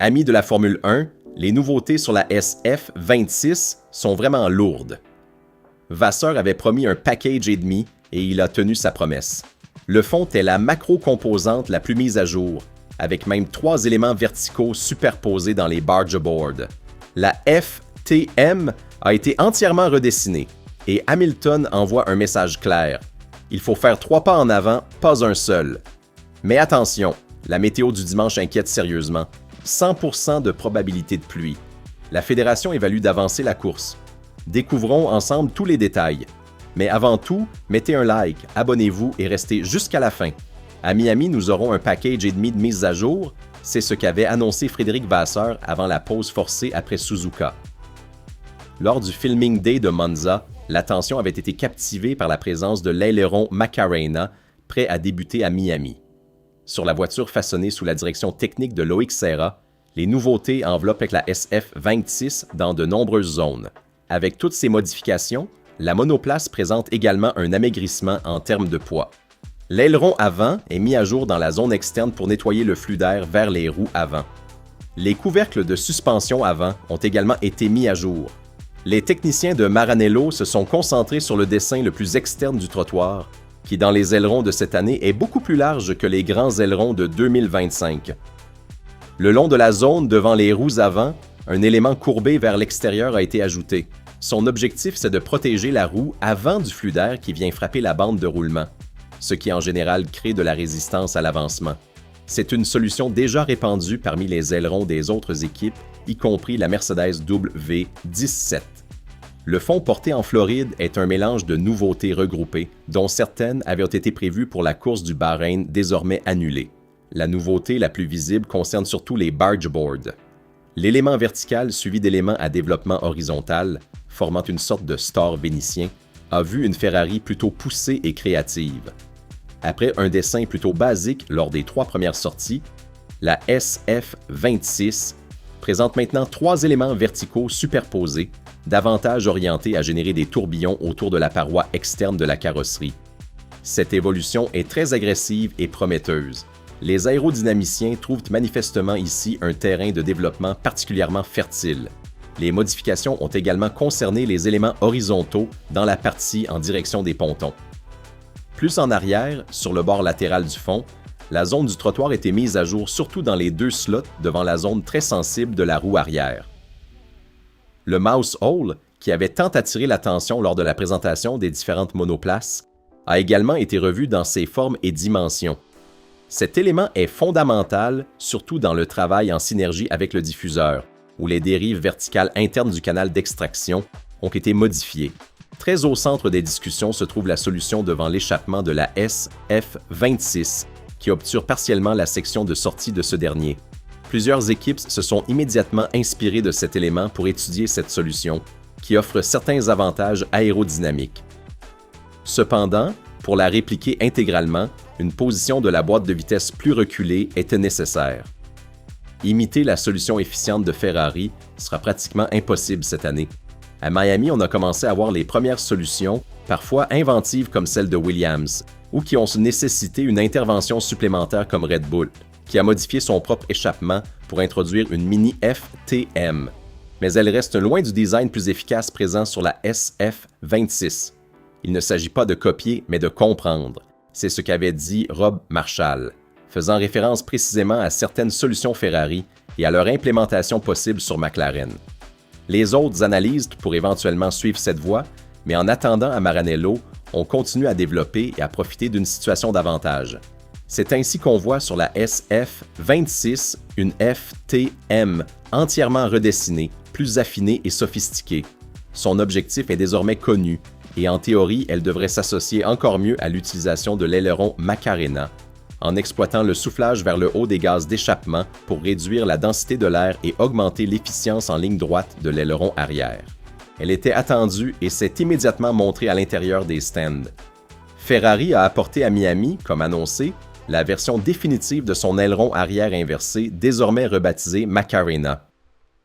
Amis de la Formule 1, les nouveautés sur la SF26 sont vraiment lourdes. Vasseur avait promis un package et demi et il a tenu sa promesse. Le fond est la macro-composante la plus mise à jour, avec même 3 éléments verticaux superposés dans les barge boards. La FTM a été entièrement redessinée et Hamilton envoie un message clair. Il faut faire 3 pas en avant, pas un seul. Mais attention, la météo du dimanche inquiète sérieusement. 100% de probabilité de pluie. La fédération évalue d'avancer la course. Découvrons ensemble tous les détails. Mais avant tout, mettez un like, abonnez-vous et restez jusqu'à la fin. À Miami, nous aurons un package et demi de mise à jour. C'est ce qu'avait annoncé Frédéric Vasseur avant la pause forcée après Suzuka. Lors du Filming Day de Monza, l'attention avait été captivée par la présence de l'aileron Macarena, prêt à débuter à Miami. Sur la voiture façonnée sous la direction technique de Loïc Serra, les nouveautés enveloppent la SF26 dans de nombreuses zones. Avec toutes ces modifications, la monoplace présente également un amaigrissement en termes de poids. L'aileron avant est mis à jour dans la zone externe pour nettoyer le flux d'air vers les roues avant. Les couvercles de suspension avant ont également été mis à jour. Les techniciens de Maranello se sont concentrés sur le dessin le plus externe du trottoir, qui dans les ailerons de cette année est beaucoup plus large que les grands ailerons de 2025. Le long de la zone devant les roues avant, un élément courbé vers l'extérieur a été ajouté. Son objectif, c'est de protéger la roue avant du flux d'air qui vient frapper la bande de roulement, ce qui en général crée de la résistance à l'avancement. C'est une solution déjà répandue parmi les ailerons des autres équipes, y compris la Mercedes W17. Le fond porté en Floride est un mélange de nouveautés regroupées, dont certaines avaient été prévues pour la course du Bahreïn, désormais annulée. La nouveauté la plus visible concerne surtout les barge boards. L'élément vertical suivi d'éléments à développement horizontal, formant une sorte de star vénitien, a vu une Ferrari plutôt poussée et créative. Après un dessin plutôt basique lors des 3 premières sorties, la SF26 présente maintenant 3 éléments verticaux superposés, davantage orientés à générer des tourbillons autour de la paroi externe de la carrosserie. Cette évolution est très agressive et prometteuse. Les aérodynamiciens trouvent manifestement ici un terrain de développement particulièrement fertile. Les modifications ont également concerné les éléments horizontaux dans la partie en direction des pontons. Plus en arrière, sur le bord latéral du fond, la zone du trottoir était mise à jour surtout dans les 2 slots devant la zone très sensible de la roue arrière. Le mouse hole, qui avait tant attiré l'attention lors de la présentation des différentes monoplaces, a également été revu dans ses formes et dimensions. Cet élément est fondamental, surtout dans le travail en synergie avec le diffuseur, où les dérives verticales internes du canal d'extraction ont été modifiées. Très au centre des discussions se trouve la solution devant l'échappement de la SF26, qui obture partiellement la section de sortie de ce dernier. Plusieurs équipes se sont immédiatement inspirées de cet élément pour étudier cette solution, qui offre certains avantages aérodynamiques. Cependant, pour la répliquer intégralement, une position de la boîte de vitesse plus reculée était nécessaire. Imiter la solution efficiente de Ferrari sera pratiquement impossible cette année. À Miami, on a commencé à voir les premières solutions, parfois inventives comme celle de Williams, ou qui ont nécessité une intervention supplémentaire comme Red Bull, qui a modifié son propre échappement pour introduire une mini FTM. Mais elle reste loin du design plus efficace présent sur la SF26. Il ne s'agit pas de copier, mais de comprendre. C'est ce qu'avait dit Rob Marshall, faisant référence précisément à certaines solutions Ferrari et à leur implémentation possible sur McLaren. Les autres analysent pour éventuellement suivre cette voie, mais en attendant à Maranello, on continue à développer et à profiter d'une situation d'avantage. C'est ainsi qu'on voit sur la SF26 une FTM entièrement redessinée, plus affinée et sophistiquée. Son objectif est désormais connu et en théorie, elle devrait s'associer encore mieux à l'utilisation de l'aileron Macarena, en exploitant le soufflage vers le haut des gaz d'échappement pour réduire la densité de l'air et augmenter l'efficience en ligne droite de l'aileron arrière. Elle était attendue et s'est immédiatement montrée à l'intérieur des stands. Ferrari a apporté à Miami, comme annoncé, la version définitive de son aileron arrière inversé, désormais rebaptisé Macarena.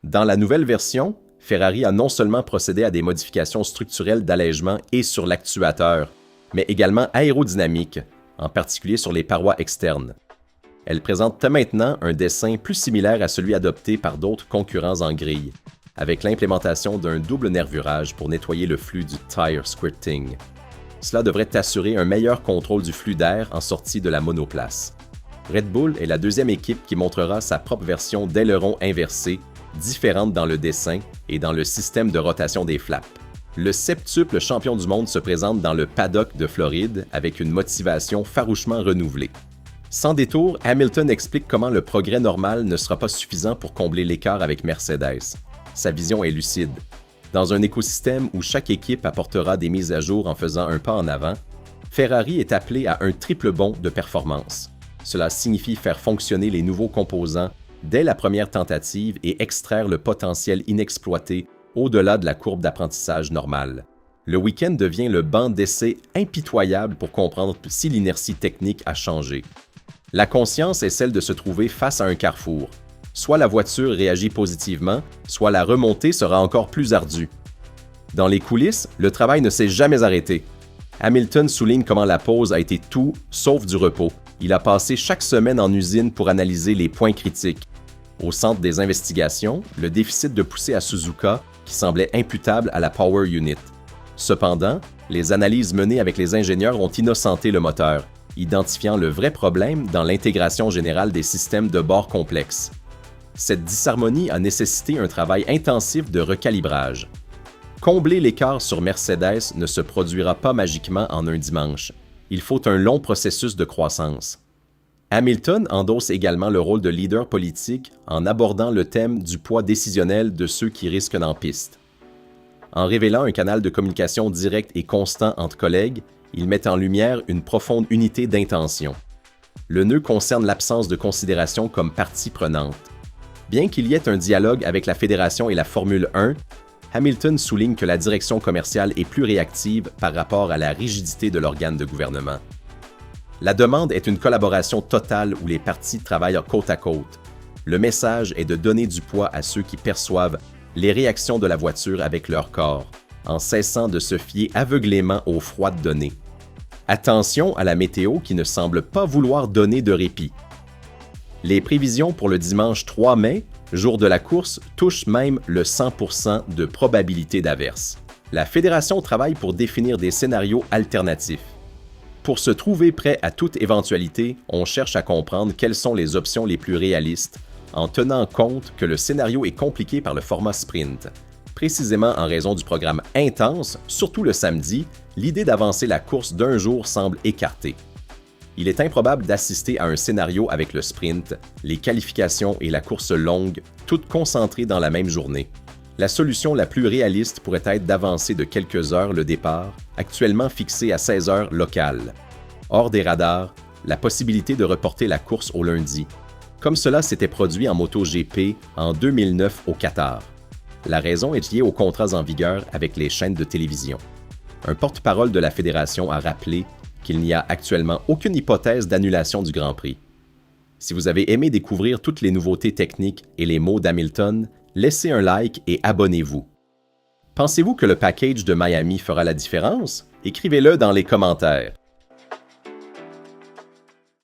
Dans la nouvelle version, Ferrari a non seulement procédé à des modifications structurelles d'allègement et sur l'actuateur, mais également aérodynamiques, en particulier sur les parois externes. Elle présente maintenant un dessin plus similaire à celui adopté par d'autres concurrents en grille, avec l'implémentation d'un double nervurage pour nettoyer le flux du tire squirting. Cela devrait assurer un meilleur contrôle du flux d'air en sortie de la monoplace. Red Bull est la deuxième équipe qui montrera sa propre version d'aileron inversé, différente dans le dessin et dans le système de rotation des flaps. Le septuple champion du monde se présente dans le paddock de Floride avec une motivation farouchement renouvelée. Sans détour, Hamilton explique comment le progrès normal ne sera pas suffisant pour combler l'écart avec Mercedes. Sa vision est lucide. Dans un écosystème où chaque équipe apportera des mises à jour en faisant un pas en avant, Ferrari est appelé à un triple bond de performance. Cela signifie faire fonctionner les nouveaux composants dès la première tentative et extraire le potentiel inexploité au-delà de la courbe d'apprentissage normale. Le week-end devient le banc d'essai impitoyable pour comprendre si l'inertie technique a changé. La conscience est celle de se trouver face à un carrefour. Soit la voiture réagit positivement, soit la remontée sera encore plus ardue. Dans les coulisses, le travail ne s'est jamais arrêté. Hamilton souligne comment la pause a été tout sauf du repos. Il a passé chaque semaine en usine pour analyser les points critiques. Au centre des investigations, le déficit de poussée à Suzuka qui semblait imputable à la Power Unit. Cependant, les analyses menées avec les ingénieurs ont innocenté le moteur, identifiant le vrai problème dans l'intégration générale des systèmes de bord complexes. Cette disharmonie a nécessité un travail intensif de recalibrage. Combler l'écart sur Mercedes ne se produira pas magiquement en un dimanche. Il faut un long processus de croissance. Hamilton endosse également le rôle de leader politique en abordant le thème du poids décisionnel de ceux qui risquent en piste. En révélant un canal de communication direct et constant entre collègues, il met en lumière une profonde unité d'intention. Le nœud concerne l'absence de considération comme partie prenante. Bien qu'il y ait un dialogue avec la Fédération et la Formule 1, Hamilton souligne que la direction commerciale est plus réactive par rapport à la rigidité de l'organe de gouvernement. La demande est une collaboration totale où les parties travaillent côte à côte. Le message est de donner du poids à ceux qui perçoivent les réactions de la voiture avec leur corps, en cessant de se fier aveuglément aux froides données. Attention à la météo qui ne semble pas vouloir donner de répit. Les prévisions pour le dimanche 3 mai, jour de la course, touchent même le 100% de probabilité d'averse. La fédération travaille pour définir des scénarios alternatifs. Pour se trouver prêt à toute éventualité, on cherche à comprendre quelles sont les options les plus réalistes, en tenant compte que le scénario est compliqué par le format sprint. Précisément en raison du programme intense, surtout le samedi, l'idée d'avancer la course d'un jour semble écartée. Il est improbable d'assister à un scénario avec le sprint, les qualifications et la course longue, toutes concentrées dans la même journée. La solution la plus réaliste pourrait être d'avancer de quelques heures le départ, actuellement fixé à 16 heures locales. Hors des radars, la possibilité de reporter la course au lundi, comme cela s'était produit en MotoGP en 2009 au Qatar. La raison est liée aux contrats en vigueur avec les chaînes de télévision. Un porte-parole de la fédération a rappelé qu'il n'y a actuellement aucune hypothèse d'annulation du Grand Prix. Si vous avez aimé découvrir toutes les nouveautés techniques et les mots d'Hamilton, laissez un like et abonnez-vous. Pensez-vous que le package de Miami fera la différence? Écrivez-le dans les commentaires.